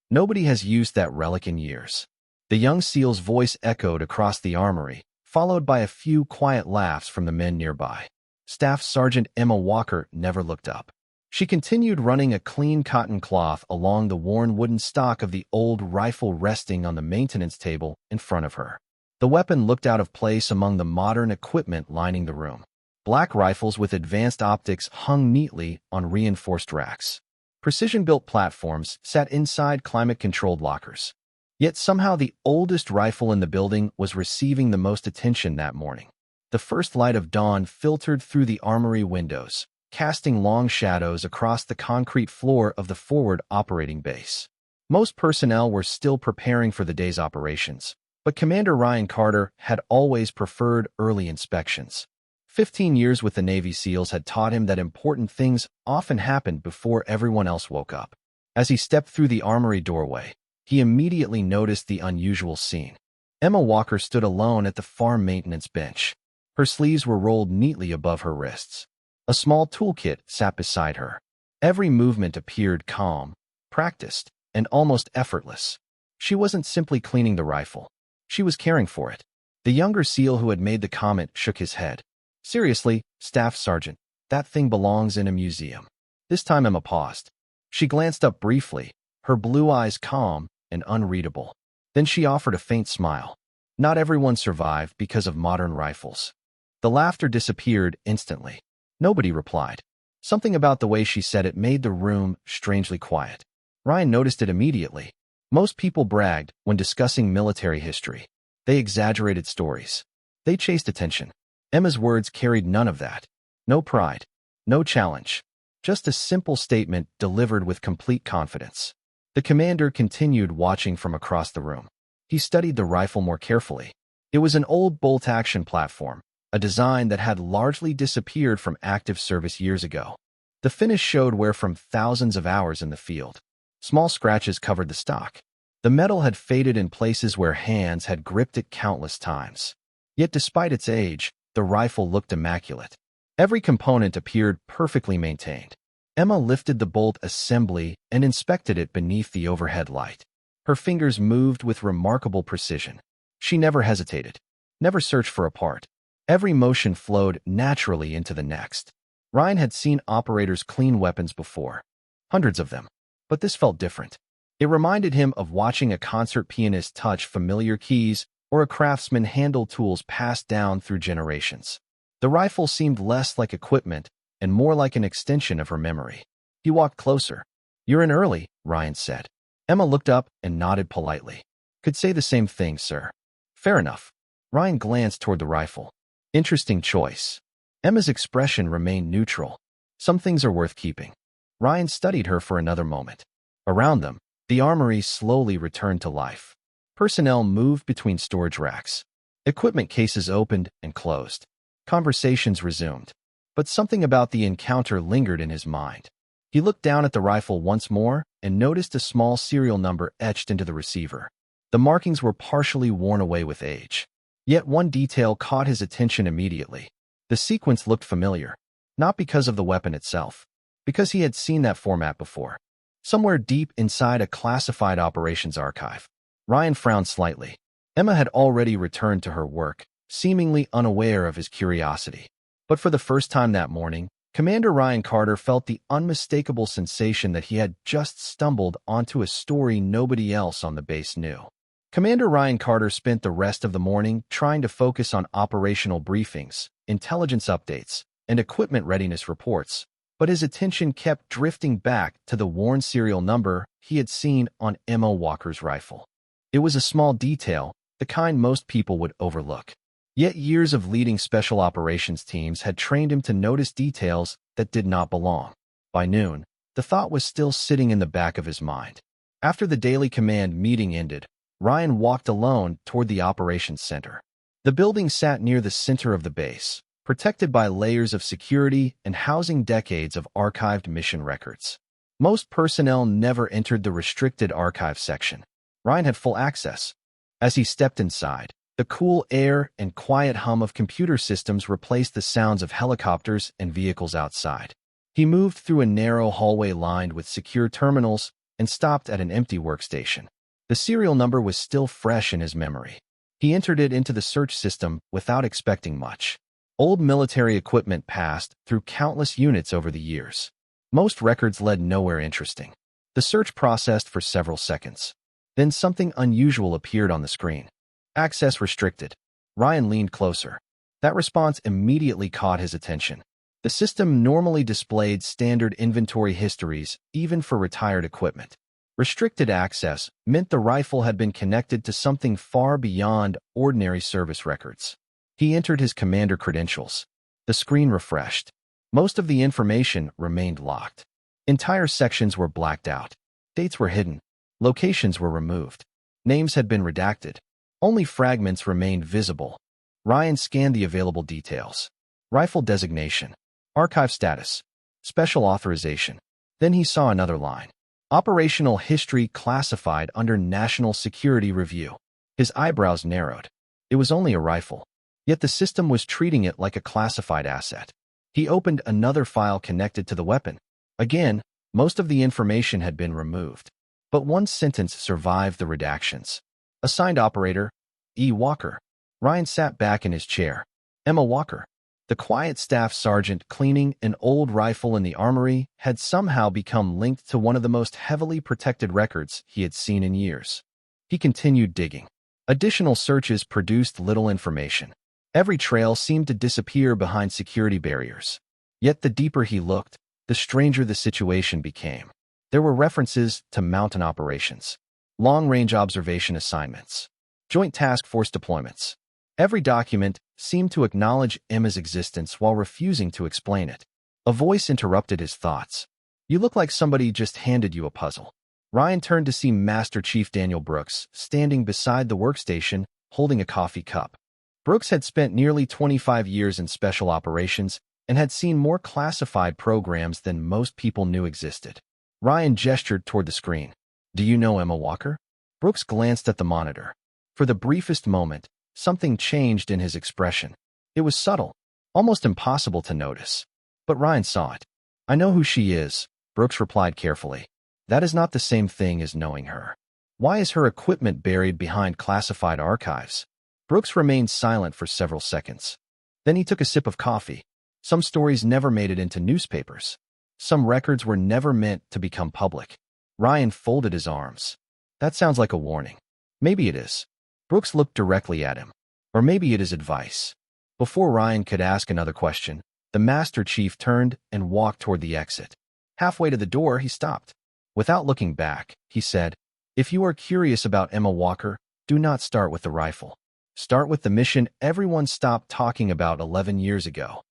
Nobody has used that relic in years. The young SEAL's voice echoed across the armory, followed by a few quiet laughs from the men nearby. Staff Sergeant Emma Walker never looked up. She continued running a clean cotton cloth along the worn wooden stock of the old rifle resting on the maintenance table in front of her. The weapon looked out of place among the modern equipment lining the room. Black rifles with advanced optics hung neatly on reinforced racks. Precision-built platforms sat inside climate-controlled lockers. Yet somehow the oldest rifle in the building was receiving the most attention that morning. The first light of dawn filtered through the armory windows, casting long shadows across the concrete floor of the forward operating base. Most personnel were still preparing for the day's operations, but Commander Ryan Carter had always preferred early inspections. 15 years with the Navy SEALs had taught him that important things often happened before everyone else woke up. As he stepped through the armory doorway, he immediately noticed the unusual scene. Emma Walker stood alone at the farm maintenance bench. Her sleeves were rolled neatly above her wrists. A small toolkit sat beside her. Every movement appeared calm, practiced, and almost effortless. She wasn't simply cleaning the rifle. She was caring for it. The younger SEAL who had made the comment shook his head. Seriously, Staff Sergeant, that thing belongs in a museum. This time Emma paused. She glanced up briefly, her blue eyes calm and unreadable. Then she offered a faint smile. Not everyone survived because of modern rifles. The laughter disappeared instantly. Nobody replied. Something about the way she said it made the room strangely quiet. Ryan noticed it immediately. Most people bragged when discussing military history. They exaggerated stories. They chased attention. Emma's words carried none of that. No pride. No challenge. Just a simple statement delivered with complete confidence. The commander continued watching from across the room. He studied the rifle more carefully. It was an old bolt-action platform, a design that had largely disappeared from active service years ago. The finish showed wear from thousands of hours in the field. Small scratches covered the stock. The metal had faded in places where hands had gripped it countless times. Yet despite its age, the rifle looked immaculate. Every component appeared perfectly maintained. Emma lifted the bolt assembly and inspected it beneath the overhead light. Her fingers moved with remarkable precision. She never hesitated, never searched for a part. Every motion flowed naturally into the next. Ryan had seen operators clean weapons before, hundreds of them, but this felt different. It reminded him of watching a concert pianist touch familiar keys or a craftsman handle tools passed down through generations. The rifle seemed less like equipment and more like an extension of her memory. He walked closer. "You're in early," Ryan said. Emma looked up and nodded politely. "Could say the same thing, sir." "Fair enough." Ryan glanced toward the rifle. "Interesting choice." Emma's expression remained neutral. "Some things are worth keeping." Ryan studied her for another moment. Around them, the armory slowly returned to life. Personnel moved between storage racks. Equipment cases opened and closed. Conversations resumed. But something about the encounter lingered in his mind. He looked down at the rifle once more and noticed a small serial number etched into the receiver. The markings were partially worn away with age. Yet one detail caught his attention immediately. The sequence looked familiar, not because of the weapon itself, because he had seen that format before. Somewhere deep inside a classified operations archive. Ryan frowned slightly. Emma had already returned to her work, seemingly unaware of his curiosity. But for the first time that morning, Commander Ryan Carter felt the unmistakable sensation that he had just stumbled onto a story nobody else on the base knew. Commander Ryan Carter spent the rest of the morning trying to focus on operational briefings, intelligence updates, and equipment readiness reports, but his attention kept drifting back to the worn serial number he had seen on Emma Walker's rifle. It was a small detail, the kind most people would overlook. Yet years of leading special operations teams had trained him to notice details that did not belong. By noon, the thought was still sitting in the back of his mind. After the daily command meeting ended, Ryan walked alone toward the operations center. The building sat near the center of the base, protected by layers of security and housing decades of archived mission records. Most personnel never entered the restricted archive section. Ryan had full access. As he stepped inside, the cool air and quiet hum of computer systems replaced the sounds of helicopters and vehicles outside. He moved through a narrow hallway lined with secure terminals, and stopped at an empty workstation. The serial number was still fresh in his memory. He entered it into the search system without expecting much. Old military equipment passed through countless units over the years. Most records led nowhere interesting. The search processed for several seconds. Then something unusual appeared on the screen. Access restricted. Ryan leaned closer. That response immediately caught his attention. The system normally displayed standard inventory histories, even for retired equipment. Restricted access meant the rifle had been connected to something far beyond ordinary service records. He entered his commander credentials. The screen refreshed. Most of the information remained locked. Entire sections were blacked out. Dates were hidden. Locations were removed. Names had been redacted. Only fragments remained visible. Ryan scanned the available details. Rifle designation. Archive status. Special authorization. Then he saw another line. Operational history classified under National Security Review. His eyebrows narrowed. It was only a rifle. Yet the system was treating it like a classified asset. He opened another file connected to the weapon. Again, most of the information had been removed. But one sentence survived the redactions. Assigned operator, E. Walker. Ryan sat back in his chair. Emma Walker. The quiet staff sergeant cleaning an old rifle in the armory had somehow become linked to one of the most heavily protected records he had seen in years. He continued digging. Additional searches produced little information. Every trail seemed to disappear behind security barriers. Yet the deeper he looked, the stranger the situation became. There were references to mountain operations, long-range observation assignments, joint task force deployments. Every document seemed to acknowledge Emma's existence while refusing to explain it. A voice interrupted his thoughts. "You look like somebody just handed you a puzzle." Ryan turned to see Master Chief Daniel Brooks standing beside the workstation, holding a coffee cup. Brooks had spent nearly 25 years in special operations and had seen more classified programs than most people knew existed. Ryan gestured toward the screen. "Do you know Emma Walker?" Brooks glanced at the monitor. For the briefest moment, something changed in his expression. It was subtle, almost impossible to notice. But Ryan saw it. "I know who she is," Brooks replied carefully. "That is not the same thing as knowing her. Why is her equipment buried behind classified archives?" Brooks remained silent for several seconds. Then he took a sip of coffee. Some stories never made it into newspapers. Some records were never meant to become public. Ryan folded his arms. "That sounds like a warning." "Maybe it is." Brooks looked directly at him. "Or maybe it is advice." Before Ryan could ask another question, the Master Chief turned and walked toward the exit. Halfway to the door, he stopped. Without looking back, he said, "If you are curious about Emma Walker, do not start with the rifle. Start with the mission everyone stopped talking about 11 years ago."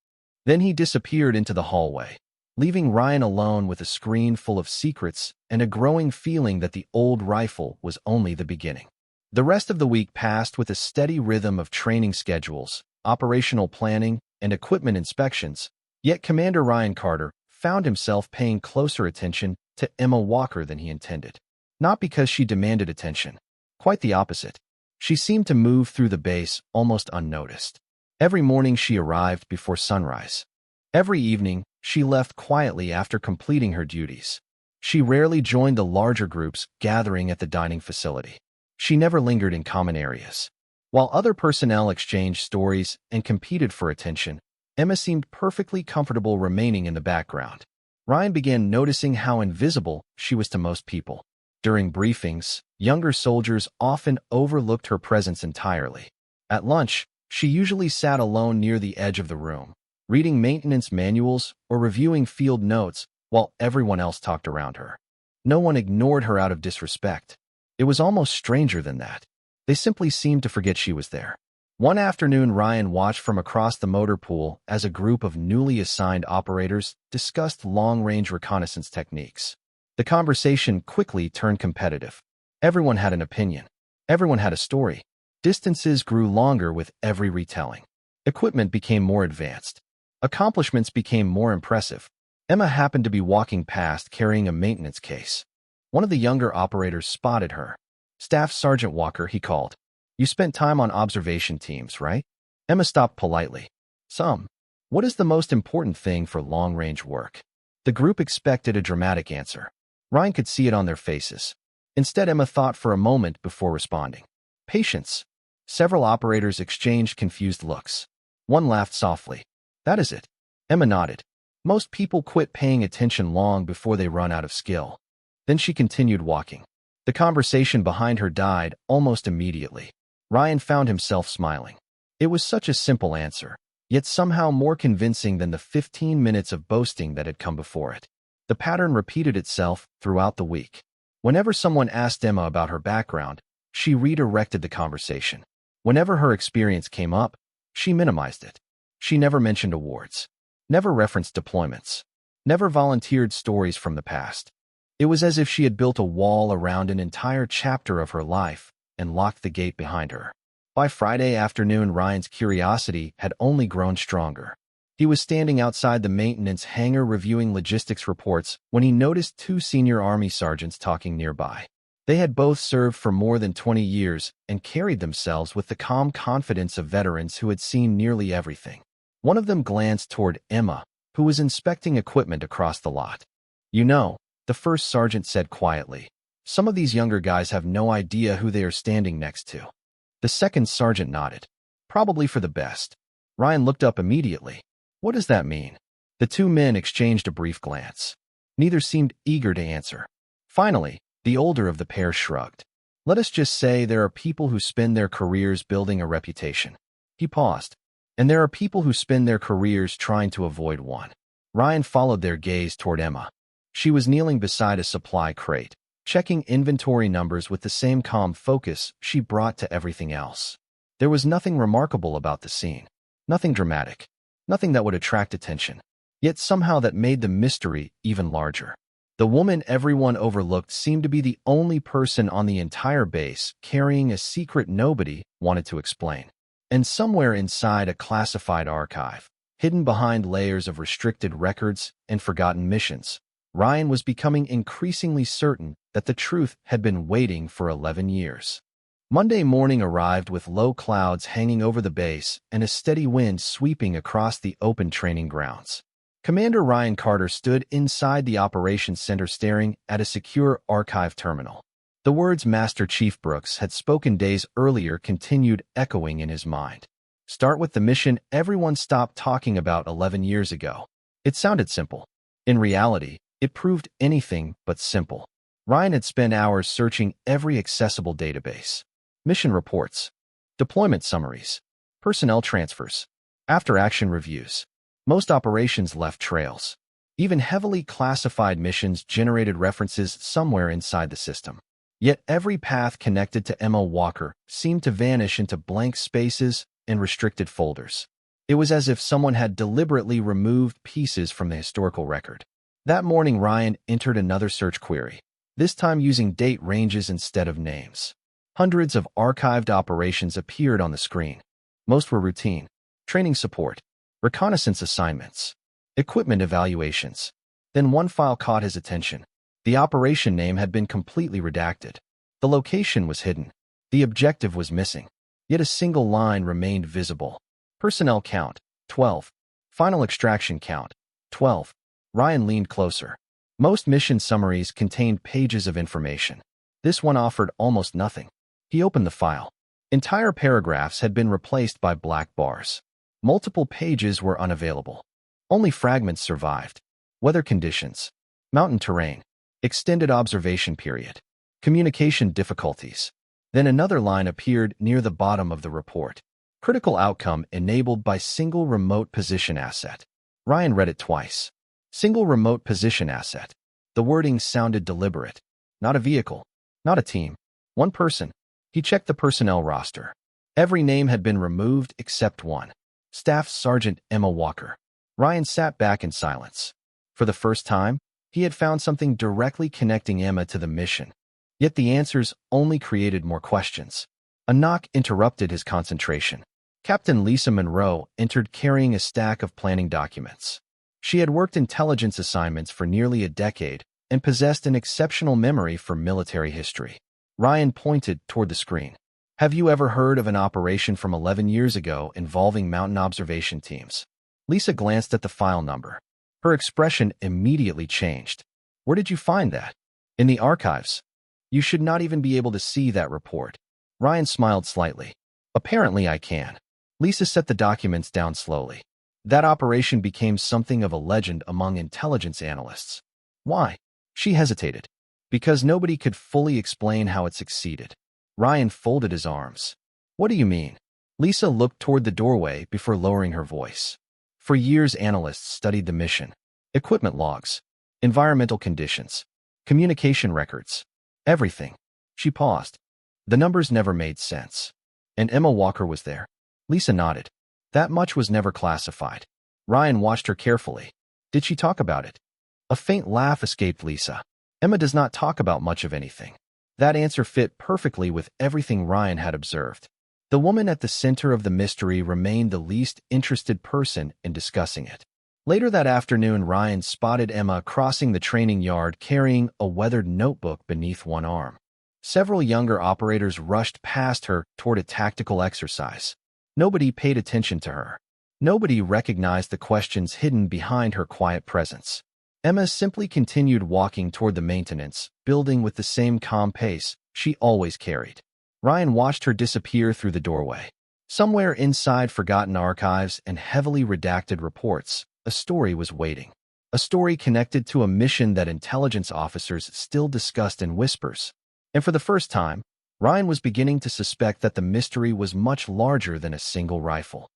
Then he disappeared into the hallway, leaving Ryan alone with a screen full of secrets and a growing feeling that the old rifle was only the beginning. The rest of the week passed with a steady rhythm of training schedules, operational planning, and equipment inspections, yet Commander Ryan Carter found himself paying closer attention to Emma Walker than he intended. Not because she demanded attention. Quite the opposite. She seemed to move through the base almost unnoticed. Every morning she arrived before sunrise. Every evening, she left quietly after completing her duties. She rarely joined the larger groups gathering at the dining facility. She never lingered in common areas. While other personnel exchanged stories and competed for attention, Emma seemed perfectly comfortable remaining in the background. Ryan began noticing how invisible she was to most people. During briefings, younger soldiers often overlooked her presence entirely. At lunch, she usually sat alone near the edge of the room, reading maintenance manuals or reviewing field notes while everyone else talked around her. No one ignored her out of disrespect. It was almost stranger than that. They simply seemed to forget she was there. One afternoon, Ryan watched from across the motor pool as a group of newly assigned operators discussed long-range reconnaissance techniques. The conversation quickly turned competitive. Everyone had an opinion. Everyone had a story. Distances grew longer with every retelling. Equipment became more advanced. Accomplishments became more impressive. Emma happened to be walking past carrying a maintenance case. One of the younger operators spotted her. "Staff Sergeant Walker," he called. "You spent time on observation teams, right?" Emma stopped politely. "Some." "What is the most important thing for long-range work?" The group expected a dramatic answer. Ryan could see it on their faces. Instead, Emma thought for a moment before responding. Patience. Several operators exchanged confused looks. One laughed softly. That is it. Emma nodded. Most people quit paying attention long before they run out of skill. Then she continued walking. The conversation behind her died almost immediately. Ryan found himself smiling. It was such a simple answer, yet somehow more convincing than the 15 minutes of boasting that had come before it. The pattern repeated itself throughout the week. Whenever someone asked Emma about her background, she redirected the conversation. Whenever her experience came up, she minimized it. She never mentioned awards, never referenced deployments, never volunteered stories from the past. It was as if she had built a wall around an entire chapter of her life and locked the gate behind her. By Friday afternoon, Ryan's curiosity had only grown stronger. He was standing outside the maintenance hangar reviewing logistics reports when he noticed two senior Army sergeants talking nearby. They had both served for more than 20 years and carried themselves with the calm confidence of veterans who had seen nearly everything. One of them glanced toward Emma, who was inspecting equipment across the lot. You know, the first sergeant said quietly, some of these younger guys have no idea who they are standing next to. The second sergeant nodded. Probably for the best. Ryan looked up immediately. What does that mean? The two men exchanged a brief glance. Neither seemed eager to answer. Finally, the older of the pair shrugged. Let us just say there are people who spend their careers building a reputation. He paused. And there are people who spend their careers trying to avoid one. Ryan followed their gaze toward Emma. She was kneeling beside a supply crate, checking inventory numbers with the same calm focus she brought to everything else. There was nothing remarkable about the scene. Nothing dramatic. Nothing that would attract attention. Yet somehow that made the mystery even larger. The woman everyone overlooked seemed to be the only person on the entire base carrying a secret nobody wanted to explain. And somewhere inside a classified archive, hidden behind layers of restricted records and forgotten missions, Ryan was becoming increasingly certain that the truth had been waiting for 11 years. Monday morning arrived with low clouds hanging over the base and a steady wind sweeping across the open training grounds. Commander Ryan Carter stood inside the operations center staring at a secure archive terminal. The words Master Chief Brooks had spoken days earlier continued echoing in his mind. Start with the mission everyone stopped talking about 11 years ago. It sounded simple. In reality, it proved anything but simple. Ryan had spent hours searching every accessible database. Mission reports, deployment summaries, personnel transfers, after-action reviews. Most operations left trails. Even heavily classified missions generated references somewhere inside the system. Yet every path connected to Emma Walker seemed to vanish into blank spaces and restricted folders. It was as if someone had deliberately removed pieces from the historical record. That morning, Ryan entered another search query, this time using date ranges instead of names. Hundreds of archived operations appeared on the screen. Most were routine, training support, reconnaissance assignments, equipment evaluations. Then one file caught his attention. The operation name had been completely redacted. The location was hidden. The objective was missing. Yet a single line remained visible. Personnel count, 12. Final extraction count, 12. Ryan leaned closer. Most mission summaries contained pages of information. This one offered almost nothing. He opened the file. Entire paragraphs had been replaced by black bars. Multiple pages were unavailable. Only fragments survived. Weather conditions, mountain terrain, extended observation period, communication difficulties. Then another line appeared near the bottom of the report. Critical outcome enabled by single remote position asset. Ryan read it twice. Single remote position asset. The wording sounded deliberate. Not a vehicle. Not a team. One person. He checked the personnel roster. Every name had been removed except one. Staff Sergeant Emma Walker. Ryan sat back in silence. For the first time, he had found something directly connecting Emma to the mission. Yet the answers only created more questions. A knock interrupted his concentration. Captain Lisa Monroe entered carrying a stack of planning documents. She had worked intelligence assignments for nearly a decade and possessed an exceptional memory for military history. Ryan pointed toward the screen. Have you ever heard of an operation from 11 years ago involving mountain observation teams? Lisa glanced at the file number. Her expression immediately changed. Where did you find that? In the archives. You should not even be able to see that report. Ryan smiled slightly. Apparently I can. Lisa set the documents down slowly. That operation became something of a legend among intelligence analysts. Why? She hesitated. Because nobody could fully explain how it succeeded. Ryan folded his arms. What do you mean? Lisa looked toward the doorway before lowering her voice. For years, analysts studied the mission, equipment logs, environmental conditions, communication records, everything. She paused. The numbers never made sense. And Emma Walker was there. Lisa nodded. That much was never classified. Ryan watched her carefully. Did she talk about it? A faint laugh escaped Lisa. Emma does not talk about much of anything. That answer fit perfectly with everything Ryan had observed. The woman at the center of the mystery remained the least interested person in discussing it. Later that afternoon, Ryan spotted Emma crossing the training yard carrying a weathered notebook beneath one arm. Several younger operators rushed past her toward a tactical exercise. Nobody paid attention to her. Nobody recognized the questions hidden behind her quiet presence. Emma simply continued walking toward the maintenance building with the same calm pace she always carried. Ryan watched her disappear through the doorway. Somewhere inside forgotten archives and heavily redacted reports, a story was waiting. A story connected to a mission that intelligence officers still discussed in whispers. And for the first time, Ryan was beginning to suspect that the mystery was much larger than a single rifle.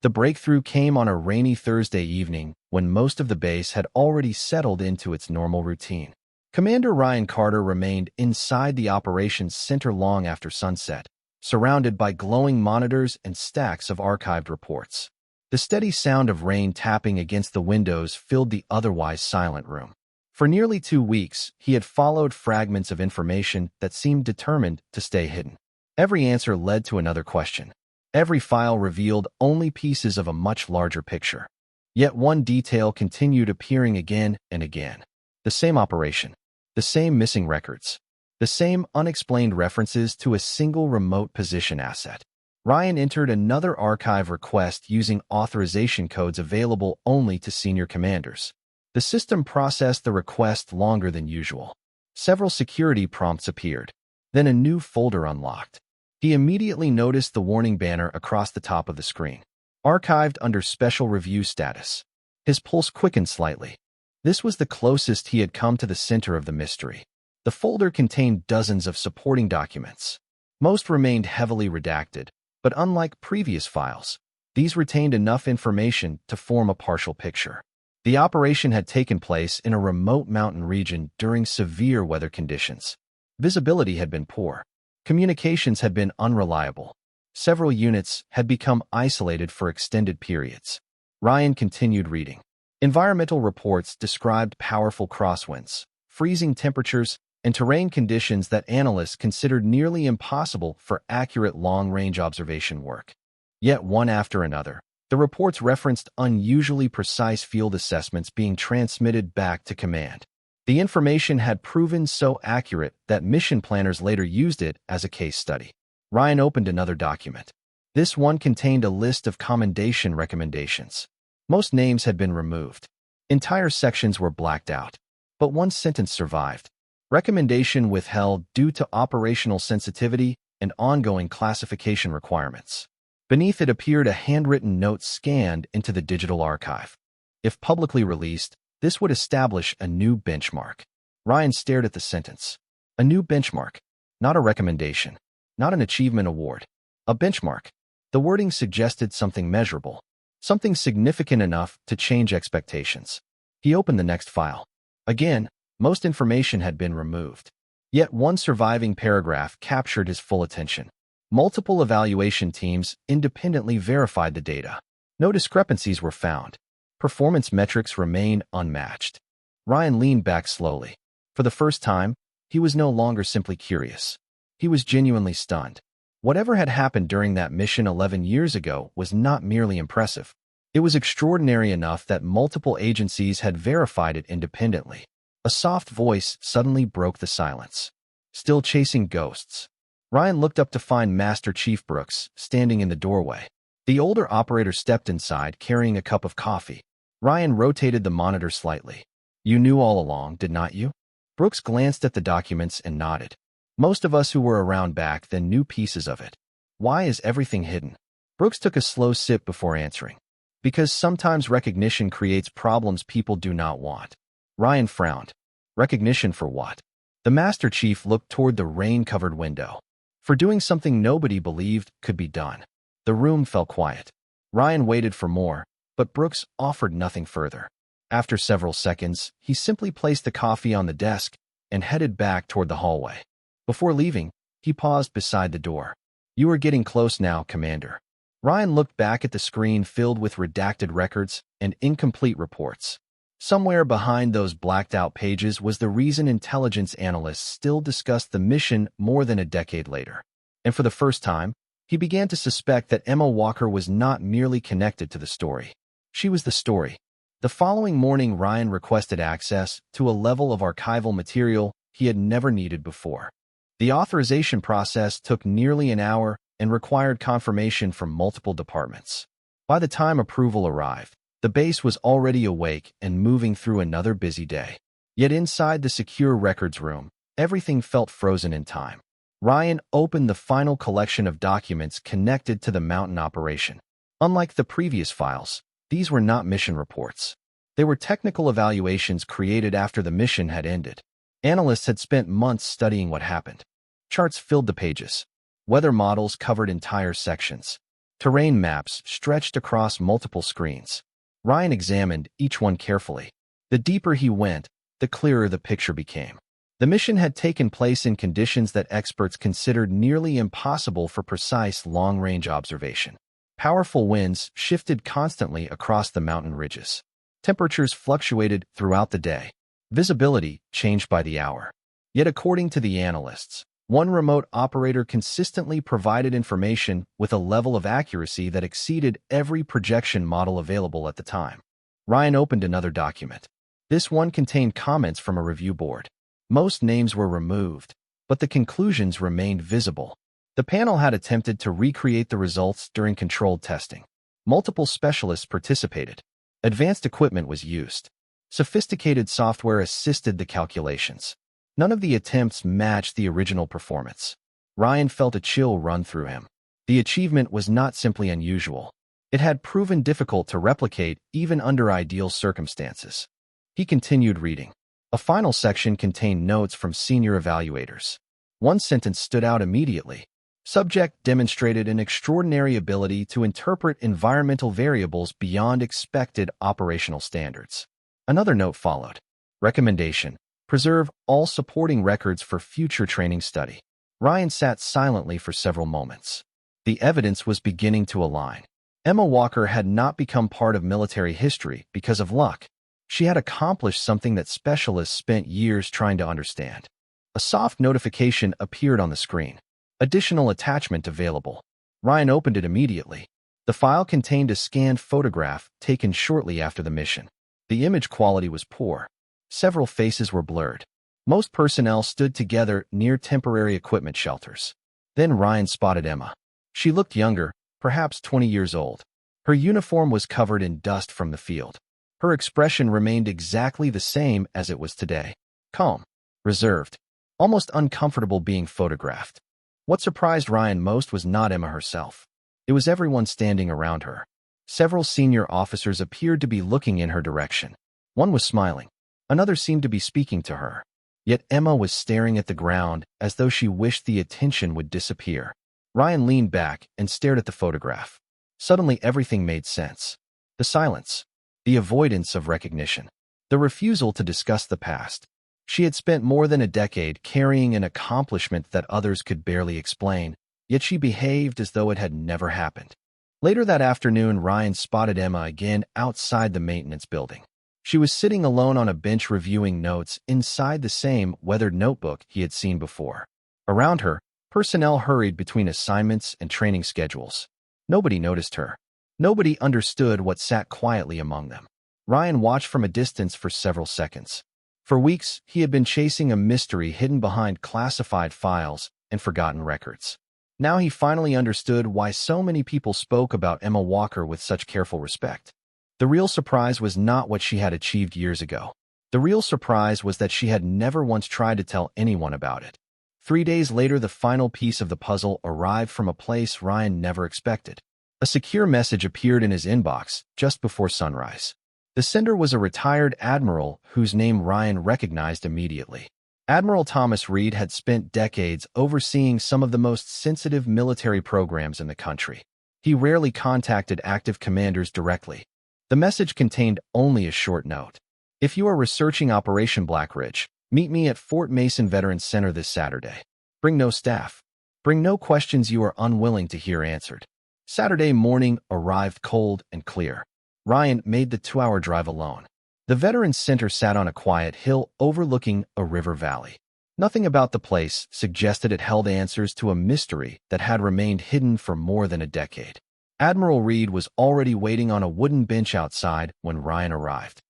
The breakthrough came on a rainy Thursday evening when most of the base had already settled into its normal routine. Commander Ryan Carter remained inside the operations center long after sunset, surrounded by glowing monitors and stacks of archived reports. The steady sound of rain tapping against the windows filled the otherwise silent room. For nearly 2 weeks, he had followed fragments of information that seemed determined to stay hidden. Every answer led to another question. Every file revealed only pieces of a much larger picture. Yet one detail continued appearing again and again. The same operation, the same missing records, the same unexplained references to a single remote position asset. Ryan entered another archive request using authorization codes available only to senior commanders. The system processed the request longer than usual. Several security prompts appeared. Then a new folder unlocked. He immediately noticed the warning banner across the top of the screen, archived under special review status. His pulse quickened slightly. This was the closest he had come to the center of the mystery. The folder contained dozens of supporting documents. Most remained heavily redacted, but unlike previous files, these retained enough information to form a partial picture. The operation had taken place in a remote mountain region during severe weather conditions. Visibility had been poor. Communications had been unreliable. Several units had become isolated for extended periods. Ryan continued reading. Environmental reports described powerful crosswinds, freezing temperatures, and terrain conditions that analysts considered nearly impossible for accurate long-range observation work. Yet one after another, the reports referenced unusually precise field assessments being transmitted back to command. The information had proven so accurate that mission planners later used it as a case study. Ryan opened another document. This one contained a list of commendation recommendations. Most names had been removed. Entire sections were blacked out. But one sentence survived. Recommendation withheld due to operational sensitivity and ongoing classification requirements. Beneath it appeared a handwritten note scanned into the digital archive. If publicly released, this would establish a new benchmark. Ryan stared at the sentence. A new benchmark. Not a recommendation. Not an achievement award. A benchmark. The wording suggested something measurable. Something significant enough to change expectations. He opened the next file. Again, most information had been removed. Yet one surviving paragraph captured his full attention. Multiple evaluation teams independently verified the data. No discrepancies were found. Performance metrics remained unmatched. Ryan leaned back slowly. For the first time, he was no longer simply curious. He was genuinely stunned. Whatever had happened during that mission 11 years ago was not merely impressive. It was extraordinary enough that multiple agencies had verified it independently. A soft voice suddenly broke the silence. Still chasing ghosts. Ryan looked up to find Master Chief Brooks standing in the doorway. The older operator stepped inside carrying a cup of coffee. Ryan rotated the monitor slightly. You knew all along, did not you? Brooks glanced at the documents and nodded. Most of us who were around back then knew pieces of it. Why is everything hidden? Brooks took a slow sip before answering. Because sometimes recognition creates problems people do not want. Ryan frowned. Recognition for what? The Master Chief looked toward the rain-covered window. For doing something nobody believed could be done. The room fell quiet. Ryan waited for more, but Brooks offered nothing further. After several seconds, he simply placed the coffee on the desk and headed back toward the hallway. Before leaving, he paused beside the door. You are getting close now, Commander. Ryan looked back at the screen filled with redacted records and incomplete reports. Somewhere behind those blacked-out pages was the reason intelligence analysts still discussed the mission more than a decade later. And for the first time, he began to suspect that Emma Walker was not merely connected to the story. She was the story. The following morning, Ryan requested access to a level of archival material he had never needed before. The authorization process took nearly an hour and required confirmation from multiple departments. By the time approval arrived, the base was already awake and moving through another busy day. Yet inside the secure records room, everything felt frozen in time. Ryan opened the final collection of documents connected to the mountain operation. Unlike the previous files, these were not mission reports. They were technical evaluations created after the mission had ended. Analysts had spent months studying what happened. Charts filled the pages. Weather models covered entire sections. Terrain maps stretched across multiple screens. Ryan examined each one carefully. The deeper he went, the clearer the picture became. The mission had taken place in conditions that experts considered nearly impossible for precise long-range observation. Powerful winds shifted constantly across the mountain ridges. Temperatures fluctuated throughout the day. Visibility changed by the hour. Yet according to the analysts, one remote operator consistently provided information with a level of accuracy that exceeded every projection model available at the time. Ryan opened another document. This one contained comments from a review board. Most names were removed, but the conclusions remained visible. The panel had attempted to recreate the results during controlled testing. Multiple specialists participated. Advanced equipment was used. Sophisticated software assisted the calculations. None of the attempts matched the original performance. Ryan felt a chill run through him. The achievement was not simply unusual. It had proven difficult to replicate even under ideal circumstances. He continued reading. A final section contained notes from senior evaluators. One sentence stood out immediately. Subject demonstrated an extraordinary ability to interpret environmental variables beyond expected operational standards. Another note followed. Recommendation: preserve all supporting records for future training study. Ryan sat silently for several moments. The evidence was beginning to align. Emma Walker had not become part of military history because of luck. She had accomplished something that specialists spent years trying to understand. A soft notification appeared on the screen. Additional attachment available. Ryan opened it immediately. The file contained a scanned photograph taken shortly after the mission. The image quality was poor. Several faces were blurred. Most personnel stood together near temporary equipment shelters. Then Ryan spotted Emma. She looked younger, perhaps 20 years old. Her uniform was covered in dust from the field. Her expression remained exactly the same as it was today. Calm, reserved, almost uncomfortable being photographed. What surprised Ryan most was not Emma herself. It was everyone standing around her. Several senior officers appeared to be looking in her direction. One was smiling. Another seemed to be speaking to her. Yet Emma was staring at the ground as though she wished the attention would disappear. Ryan leaned back and stared at the photograph. Suddenly everything made sense. The silence. The avoidance of recognition. The refusal to discuss the past. She had spent more than a decade carrying an accomplishment that others could barely explain, yet she behaved as though it had never happened. Later that afternoon, Ryan spotted Emma again outside the maintenance building. She was sitting alone on a bench reviewing notes inside the same weathered notebook he had seen before. Around her, personnel hurried between assignments and training schedules. Nobody noticed her. Nobody understood what sat quietly among them. Ryan watched from a distance for several seconds. For weeks, he had been chasing a mystery hidden behind classified files and forgotten records. Now he finally understood why so many people spoke about Emma Walker with such careful respect. The real surprise was not what she had achieved years ago. The real surprise was that she had never once tried to tell anyone about it. 3 days later, the final piece of the puzzle arrived from a place Ryan never expected. A secure message appeared in his inbox just before sunrise. The sender was a retired admiral whose name Ryan recognized immediately. Admiral Thomas Reed had spent decades overseeing some of the most sensitive military programs in the country. He rarely contacted active commanders directly. The message contained only a short note. If you are researching Operation Black Ridge, meet me at Fort Mason Veterans Center this Saturday. Bring no staff. Bring no questions you are unwilling to hear answered. Saturday morning arrived cold and clear. Ryan made the 2-hour drive alone. The Veterans Center sat on a quiet hill overlooking a river valley. Nothing about the place suggested it held answers to a mystery that had remained hidden for more than a decade. Admiral Reed was already waiting on a wooden bench outside when Ryan arrived.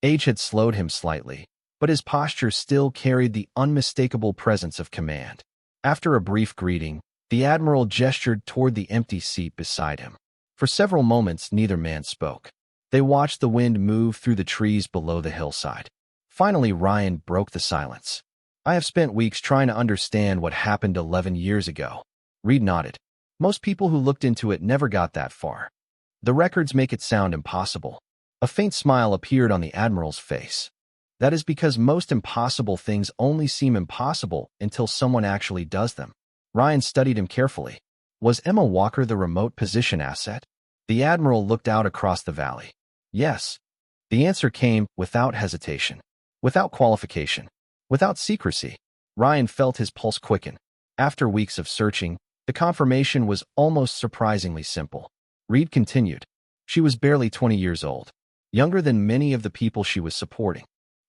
Age had slowed him slightly, but his posture still carried the unmistakable presence of command. After a brief greeting, the admiral gestured toward the empty seat beside him. For several moments, neither man spoke. They watched the wind move through the trees below the hillside. Finally, Ryan broke the silence. I have spent weeks trying to understand what happened 11 years ago. Reed nodded. Most people who looked into it never got that far. The records make it sound impossible. A faint smile appeared on the admiral's face. That is because most impossible things only seem impossible until someone actually does them. Ryan studied him carefully. Was Emma Walker the remote position asset? The admiral looked out across the valley. Yes. The answer came without hesitation, without qualification, without secrecy. Ryan felt his pulse quicken. After weeks of searching, the confirmation was almost surprisingly simple. Reed continued. She was barely 20 years old, younger than many of the people she was supporting.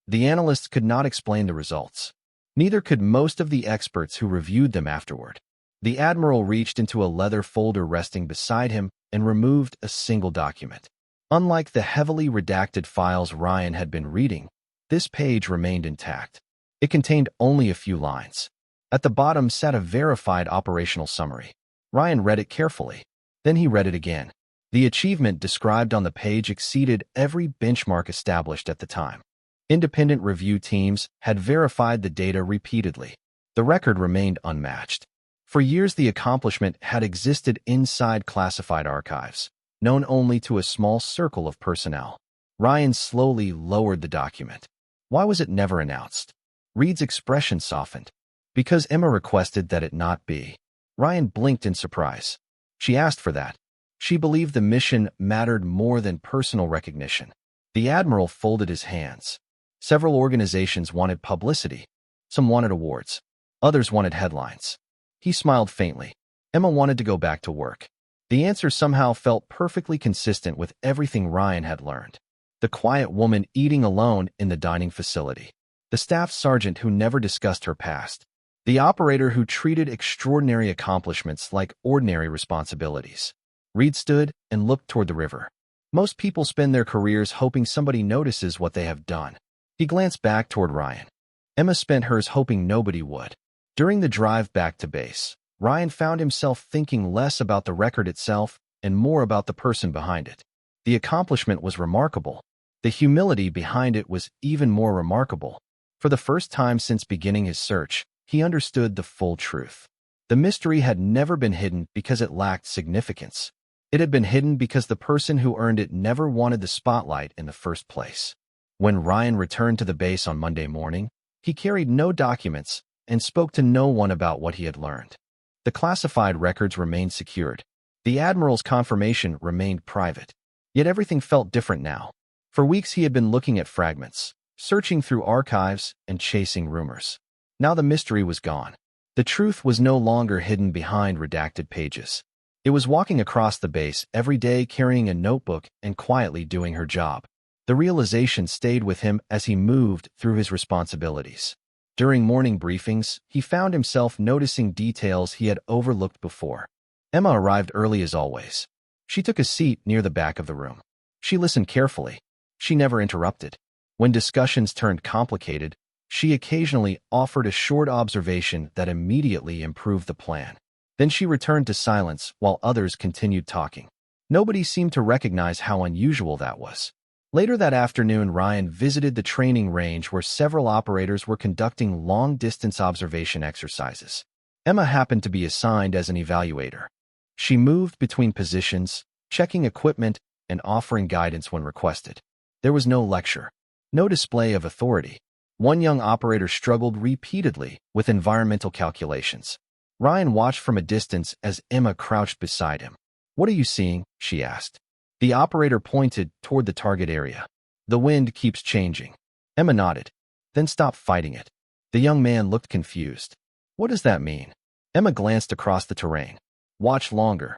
The analysts could not explain the results. Neither could most of the experts who reviewed them afterward. The admiral reached into a leather folder resting beside him and removed a single document. Unlike the heavily redacted files Ryan had been reading, this page remained intact. It contained only a few lines. At the bottom sat a verified operational summary. Ryan read it carefully. Then he read it again. The achievement described on the page exceeded every benchmark established at the time. Independent review teams had verified the data repeatedly. The record remained unmatched. For years, the accomplishment had existed inside classified archives, known only to a small circle of personnel. Ryan slowly lowered the document. Why was it never announced? Reed's expression softened. Because Emma requested that it not be. Ryan blinked in surprise. She asked for that. She believed the mission mattered more than personal recognition. The admiral folded his hands. Several organizations wanted publicity. Some wanted awards. Others wanted headlines. He smiled faintly. Emma wanted to go back to work. The answer somehow felt perfectly consistent with everything Ryan had learned. The quiet woman eating alone in the dining facility. The staff sergeant who never discussed her past. The operator who treated extraordinary accomplishments like ordinary responsibilities. Reed stood and looked toward the river. Most people spend their careers hoping somebody notices what they have done. He glanced back toward Ryan. Emma spent hers hoping nobody would. During the drive back to base, Ryan found himself thinking less about the record itself and more about the person behind it. The accomplishment was remarkable. The humility behind it was even more remarkable. For the first time since beginning his search, he understood the full truth. The mystery had never been hidden because it lacked significance. It had been hidden because the person who earned it never wanted the spotlight in the first place. When Ryan returned to the base on Monday morning, he carried no documents and spoke to no one about what he had learned. The classified records remained secured. The admiral's confirmation remained private. Yet everything felt different now. For weeks he had been looking at fragments, searching through archives and chasing rumors. Now the mystery was gone. The truth was no longer hidden behind redacted pages. It was walking across the base every day carrying a notebook and quietly doing her job. The realization stayed with him as he moved through his responsibilities. During morning briefings, he found himself noticing details he had overlooked before. Emma arrived early as always. She took a seat near the back of the room. She listened carefully. She never interrupted. When discussions turned complicated, she occasionally offered a short observation that immediately improved the plan. Then she returned to silence while others continued talking. Nobody seemed to recognize how unusual that was. Later that afternoon, Ryan visited the training range where several operators were conducting long-distance observation exercises. Emma happened to be assigned as an evaluator. She moved between positions, checking equipment and offering guidance when requested. There was no lecture, no display of authority. One young operator struggled repeatedly with environmental calculations. Ryan watched from a distance as Emma crouched beside him. "What are you seeing?" she asked. The operator pointed toward the target area. "The wind keeps changing." Emma nodded, then stopped fighting it. The young man looked confused. "What does that mean?" Emma glanced across the terrain. "Watch longer."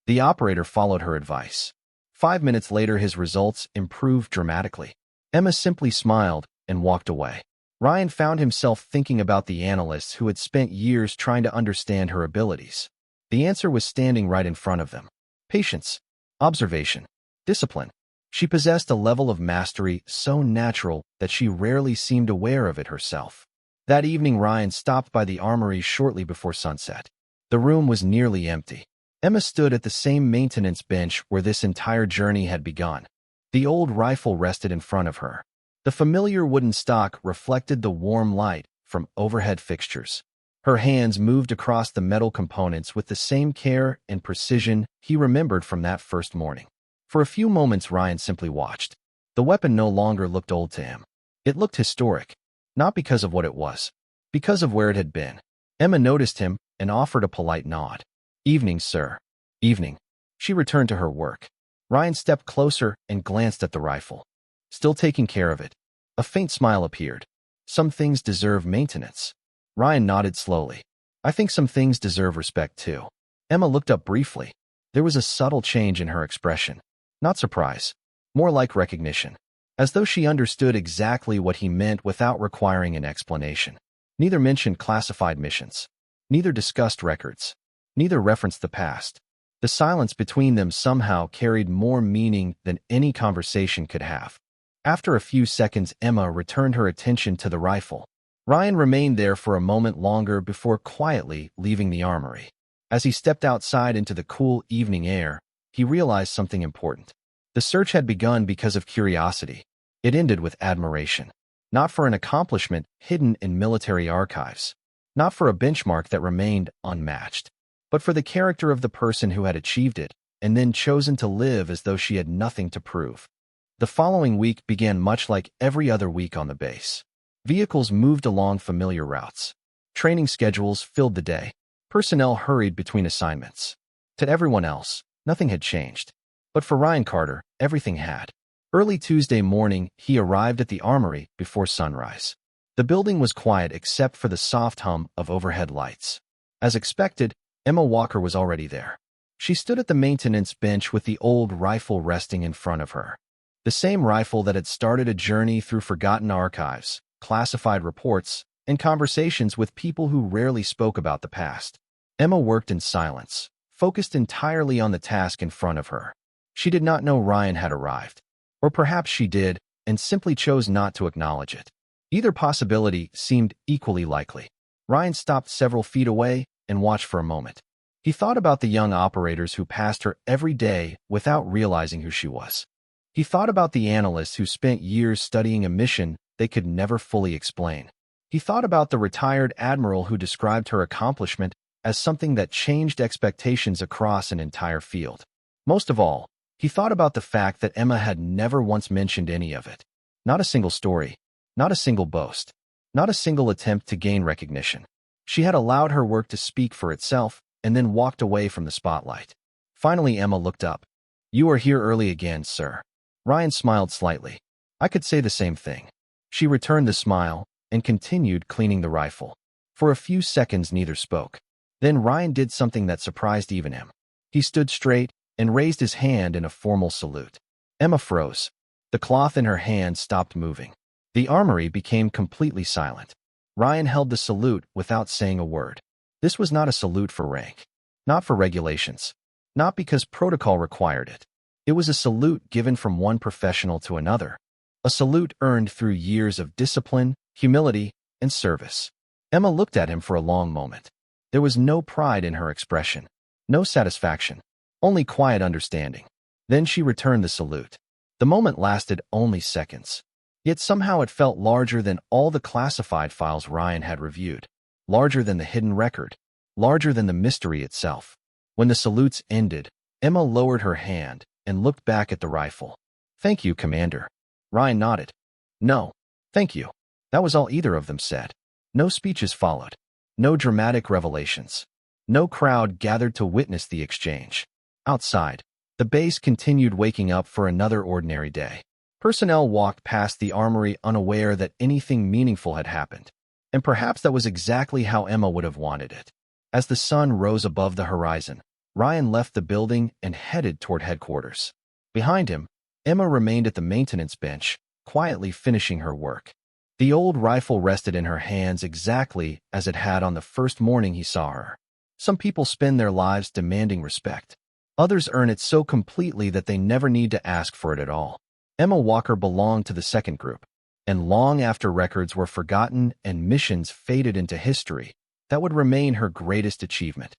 The operator followed her advice. 5 minutes later, his results improved dramatically. Emma simply smiled and walked away. Ryan found himself thinking about the analysts who had spent years trying to understand her abilities. The answer was standing right in front of them. Patience, observation, discipline. She possessed a level of mastery so natural that she rarely seemed aware of it herself. That evening, Ryan stopped by the armory shortly before sunset. The room was nearly empty. Emma stood at the same maintenance bench where this entire journey had begun. The old rifle rested in front of her. The familiar wooden stock reflected the warm light from overhead fixtures. Her hands moved across the metal components with the same care and precision he remembered from that first morning. For a few moments, Ryan simply watched. The weapon no longer looked old to him. It looked historic, not because of what it was, because of where it had been. Emma noticed him and offered a polite nod. "Evening, sir." "Evening." She returned to her work. Ryan stepped closer and glanced at the rifle. "Still taking care of it." A faint smile appeared. "Some things deserve maintenance." Ryan nodded slowly. "I think some things deserve respect too." Emma looked up briefly. There was a subtle change in her expression. Not surprise, more like recognition, as though she understood exactly what he meant without requiring an explanation. Neither mentioned classified missions. Neither discussed records. Neither referenced the past. The silence between them somehow carried more meaning than any conversation could have. After a few seconds, Emma returned her attention to the rifle. Ryan remained there for a moment longer before quietly leaving the armory. As he stepped outside into the cool evening air, he realized something important. The search had begun because of curiosity. It ended with admiration. Not for an accomplishment hidden in military archives. Not for a benchmark that remained unmatched. But for the character of the person who had achieved it, and then chosen to live as though she had nothing to prove. The following week began much like every other week on the base. Vehicles moved along familiar routes. Training schedules filled the day. Personnel hurried between assignments. To everyone else, nothing had changed. But for Ryan Carter, everything had. Early Tuesday morning, he arrived at the armory before sunrise. The building was quiet except for the soft hum of overhead lights. As expected, Emma Walker was already there. She stood at the maintenance bench with the old rifle resting in front of her. The same rifle that had started a journey through forgotten archives, classified reports, and conversations with people who rarely spoke about the past. Emma worked in silence, focused entirely on the task in front of her. She did not know Ryan had arrived. Or perhaps she did, and simply chose not to acknowledge it. Either possibility seemed equally likely. Ryan stopped several feet away and watched for a moment. He thought about the young operators who passed her every day without realizing who she was. He thought about the analysts who spent years studying a mission they could never fully explain. He thought about the retired admiral who described her accomplishment as something that changed expectations across an entire field. Most of all, he thought about the fact that Emma had never once mentioned any of it. Not a single story, not a single boast, not a single attempt to gain recognition. She had allowed her work to speak for itself and then walked away from the spotlight. Finally, Emma looked up. "You are here early again, sir." Ryan smiled slightly. "I could say the same thing." She returned the smile and continued cleaning the rifle. For a few seconds, neither spoke. Then Ryan did something that surprised even him. He stood straight and raised his hand in a formal salute. Emma froze. The cloth in her hand stopped moving. The armory became completely silent. Ryan held the salute without saying a word. This was not a salute for rank. Not for regulations. Not because protocol required it. It was a salute given from one professional to another. A salute earned through years of discipline, humility, and service. Emma looked at him for a long moment. There was no pride in her expression. No satisfaction. Only quiet understanding. Then she returned the salute. The moment lasted only seconds. Yet somehow it felt larger than all the classified files Ryan had reviewed, larger than the hidden record, larger than the mystery itself. When the salutes ended, Emma lowered her hand and looked back at the rifle. "Thank you, Commander." Ryan nodded. "No, thank you." That was all either of them said. No speeches followed. No dramatic revelations. No crowd gathered to witness the exchange. Outside, the base continued waking up for another ordinary day. Personnel walked past the armory unaware that anything meaningful had happened. And perhaps that was exactly how Emma would have wanted it. As the sun rose above the horizon, Ryan left the building and headed toward headquarters. Behind him, Emma remained at the maintenance bench, quietly finishing her work. The old rifle rested in her hands exactly as it had on the first morning he saw her. Some people spend their lives demanding respect. Others earn it so completely that they never need to ask for it at all. Emma Walker belonged to the second group, and long after records were forgotten and missions faded into history, that would remain her greatest achievement.